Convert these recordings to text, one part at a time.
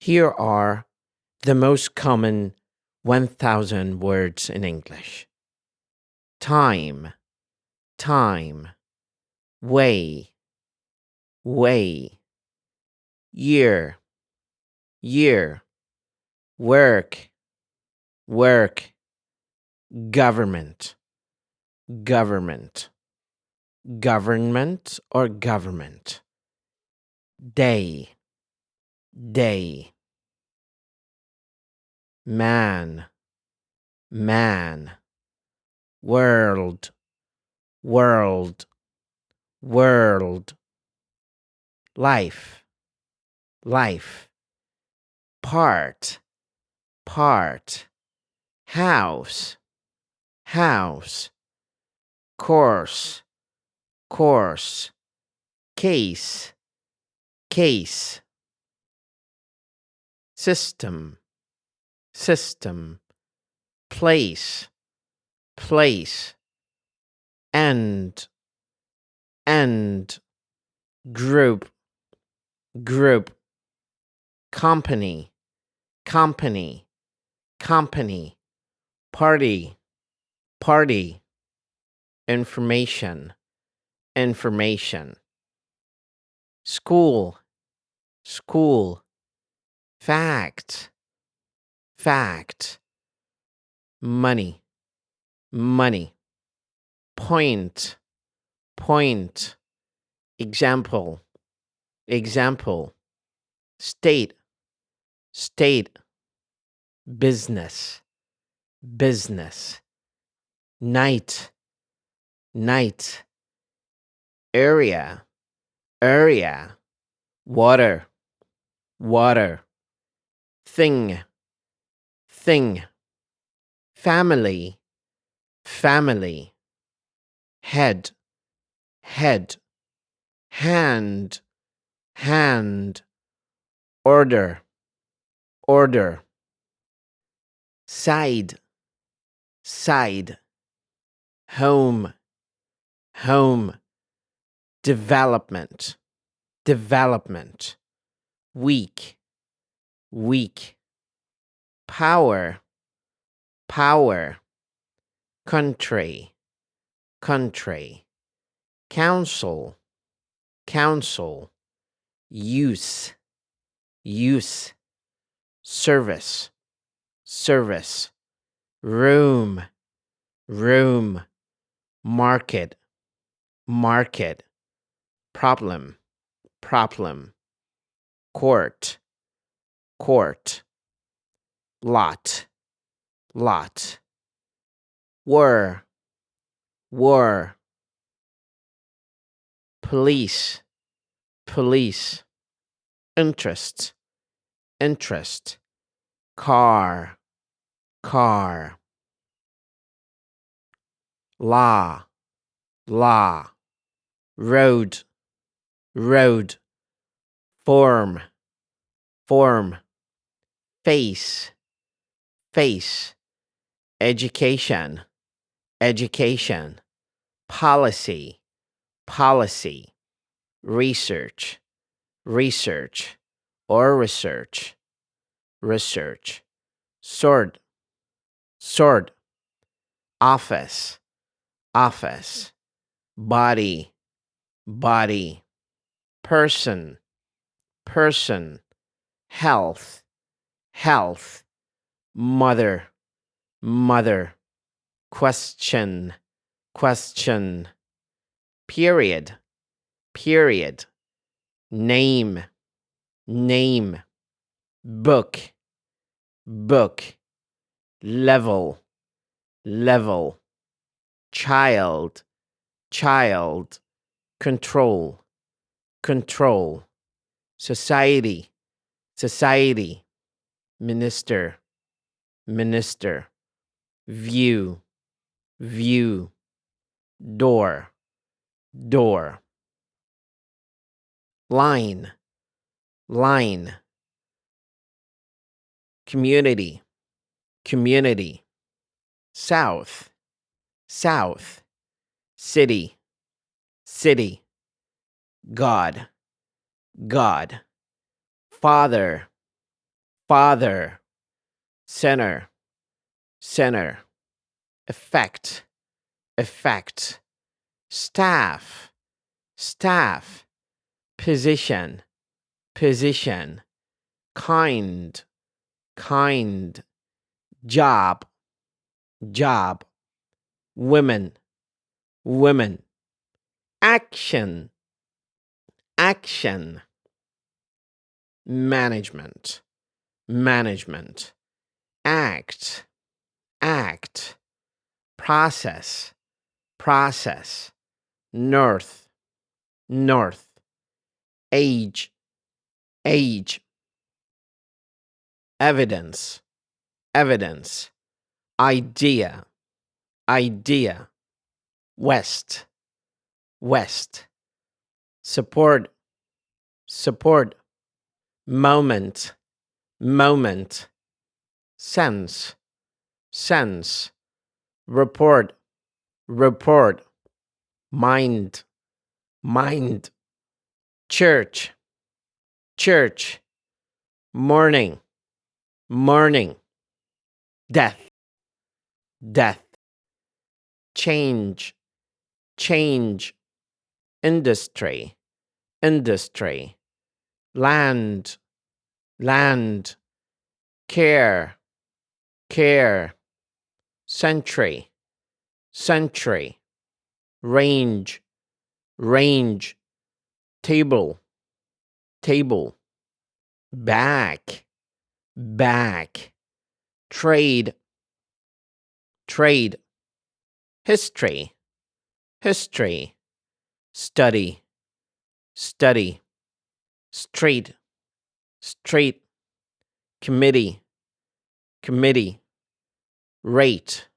Here are the most common 1,000 words in English. Time, time. Way, way. Year, year. Work, work. Government, government. Government or government. Day, day. Man, man. World, world, world. Life, life. Part, part. House, house. Course, course. Case, case. System, system. Place, place. End, end. Group, group. Company, company, company. Party, party. Information, information. School, school. Fact, fact. Money, money. Point, point. Example, example. State, state. Business, business. Night, night. Area, area. Water, water. Thing, thing. Family, family. Head, head. Hand, hand. Order, order. Side, side. Home, home. Development, development. Weak, weak. Power, power. Country, country. Council, council. Use, use. Service, service. Room, room. Market, market. Problem, problem. Court, court. Lot, lot. Were, were. Police, police. Interest, interest. Car, car. Law, law. Road, road. Form, form. Face, face. Education, education. Policy, policy. Research, research. Or research, research. Sword, sword. Office, office. Body, body. Person, person. Health, health. Mother, mother. Question, question. Period, period. Name, name. Book, book. Level, level. Child, child. Control, control. Society, society. Minister, minister. View, view. Door, door. Line, line. Community, community. South, south. City, city. God, God. Father, father, center, center, effect, effect, staff, staff, position, position, kind, kind, job, job, women, women, action, action, management, management, act, act, process, process, north, north, age, age, evidence, evidence, idea, idea, west, west, support, support, moment, moment, sense, sense, report, report, mind, mind, church, church, morning, morning, death, death, change, change, industry, industry, land, land, care, care, century, century, range, range, table, table, back, back, trade, trade, history, history, study, study, street, street, committee, committee, rate,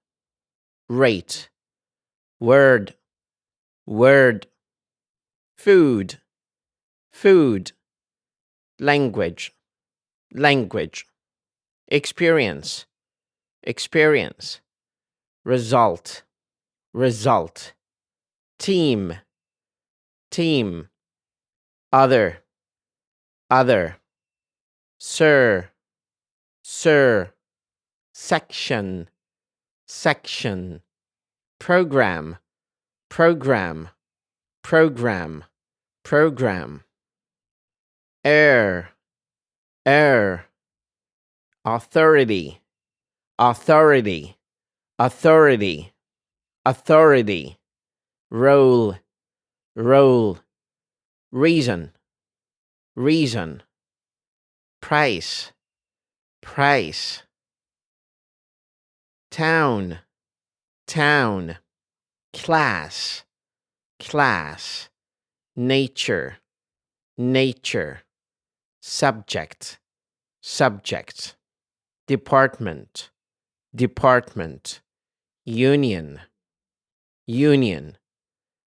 rate, word, word, food, food, language, language, experience, experience, result, result, team, team, other, other, sir, sir, section, section, program, program, program, program, air, air, authority, authority, authority, authority, role, role, reason, reason, price, price, town, town, class, class, nature, nature, subject, subject, department, department, union, union,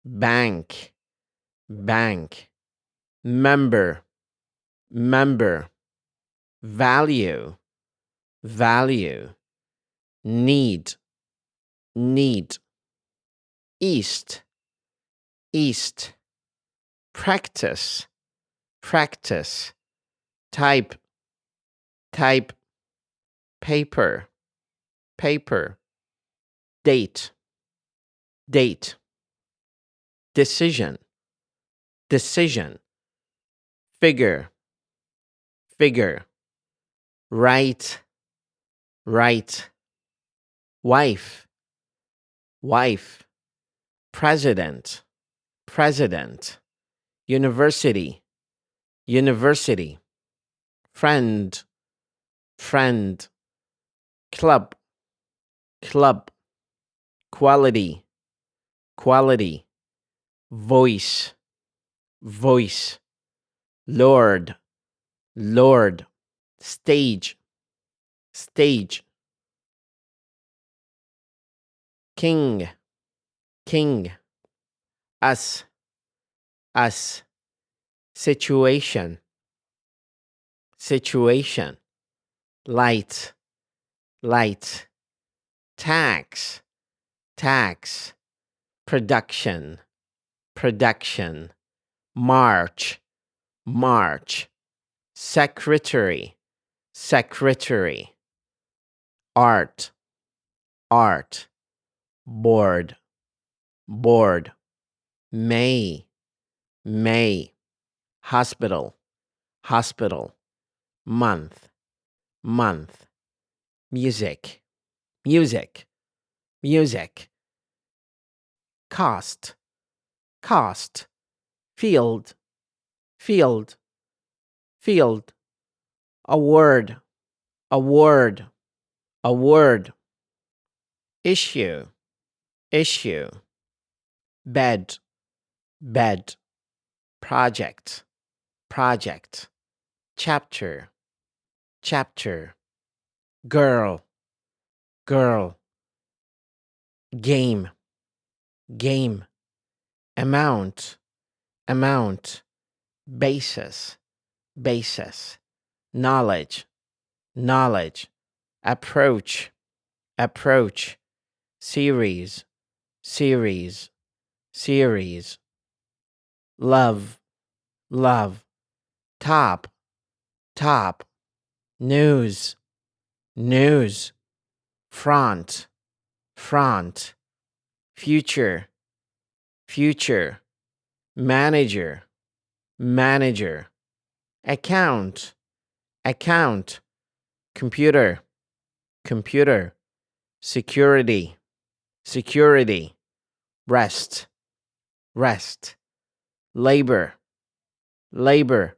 bank, bank, member, member, value, value, need, need, east, east, practice, practice, type, type, paper, paper, date, date, decision, decision, figure, figure, right, right, wife, wife, president, president, university, university, friend, friend, club, club, quality, quality, voice, voice, lord, lord, stage, stage, king, king, us, us, situation, situation, light, light, tax, tax, production, production, march, march, secretary, secretary, art, art, board, board, may, hospital, hospital, month, month, music, music, music, cost, cost, field, field, field, a word, a word, a word, issue, issue, bed, bed, project, project, chapter, chapter, girl, girl, game, game, amount, amount, basis, basis, knowledge, knowledge, approach, approach, series, series, series, love, love, top, top, news, news, front, front, future, future, manager, manager, account, account, computer, computer, security, security, rest, rest, labor, labor,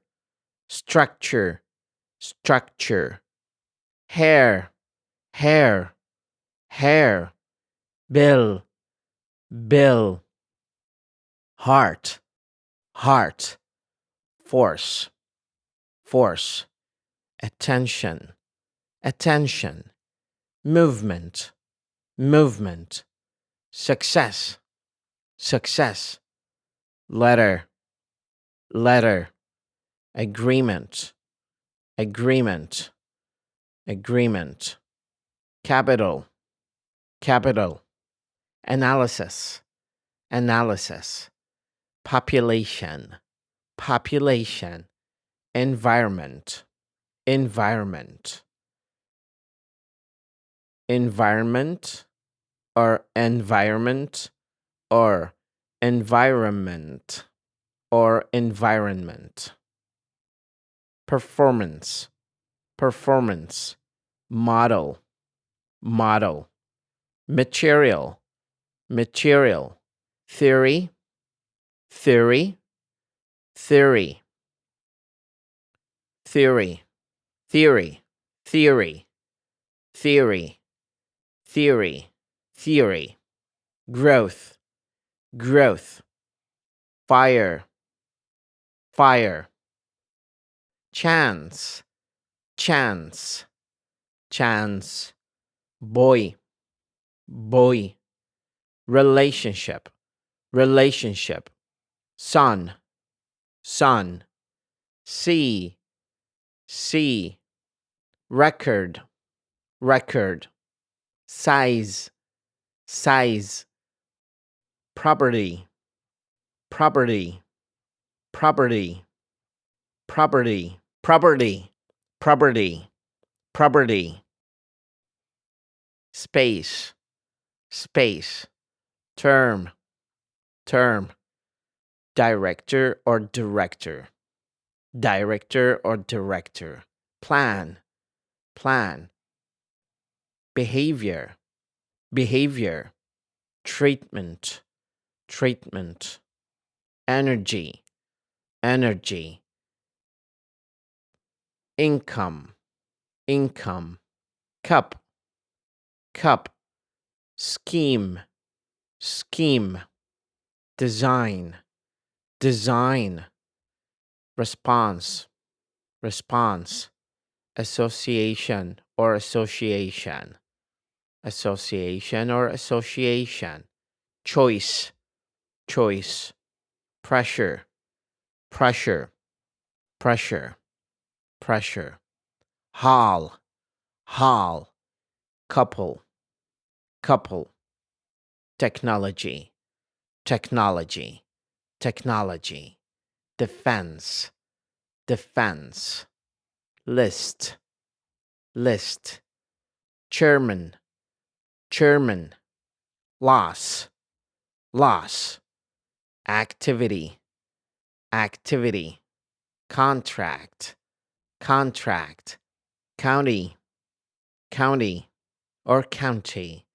structure, structure, hair, hair, hair, bill, bill, heart, heart, force, force, attention, attention, movement, movement, success, success, letter, letter, agreement, agreement, agreement, capital, capital, analysis, analysis, population, population, environment, environment, environment, or environment, or environment, or environment, performance, performance, model, model, material, material, theory, theory, theory, theory, theory, theory, theory, theory, theory, growth, growth, fire, fire, chance, chance, chance, boy, boy, relationship, relationship, sun, sun, sea, sea, record, record, size, size, property, property, property, property, property, property, property, space, space, term, term, director or director, director or director, plan, plan, behavior, behavior, treatment, treatment, energy, energy, income, income, cup, cup, scheme, scheme, design, design, response, response, association or association, association or association, choice, choice, pressure, pressure, pressure, pressure, hall, hall, couple, couple, technology, technology, technology, defense, defense, list, list, chairman, chairman, loss, loss, activity, activity, contract, contract, county, county or county,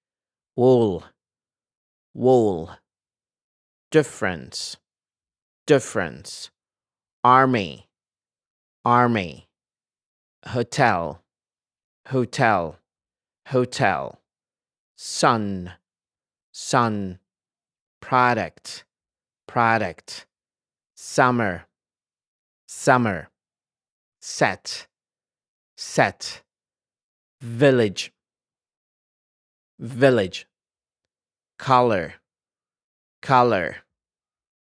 wool, wool, difference, difference, army, army, hotel, hotel, hotel, sun, sun, product, product, summer, summer, set, set, village, village, color, color,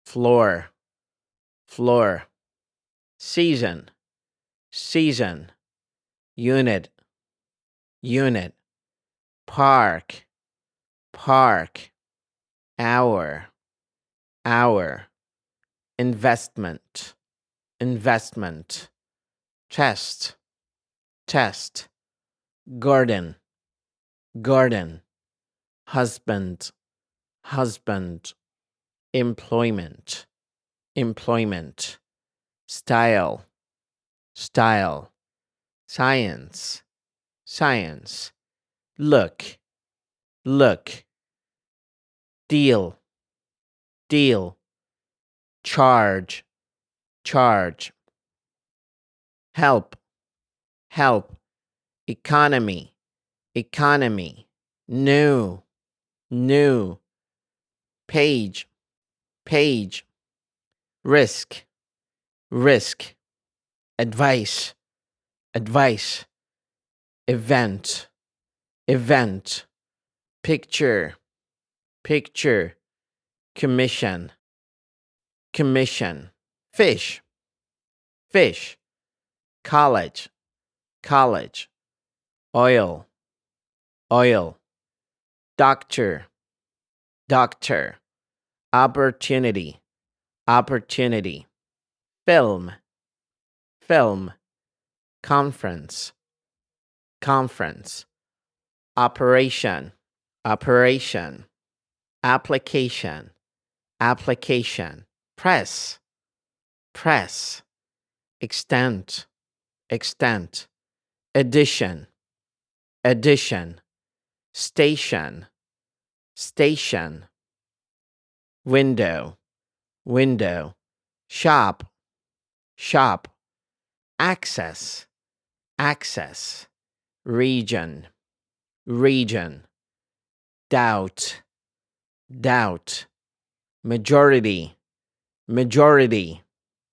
floor, floor, season, season, unit, unit, park, park, hour, hour, investment, investment, test, test, garden, garden, husband, husband, employment, employment, style, style, science, science, look, look, deal, deal, charge, charge, help, help, economy, economy, new, new, page, page, risk, risk, advice, advice, event, event, picture, picture, commission, commission, fish, fish, college, college, oil, oil, doctor, doctor, opportunity, opportunity, film, film, conference, conference, operation, operation, application, application, press, press, extent, extent, addition, addition, station, station, window, window, shop, shop, access, access, region, region, doubt, doubt, majority, majority,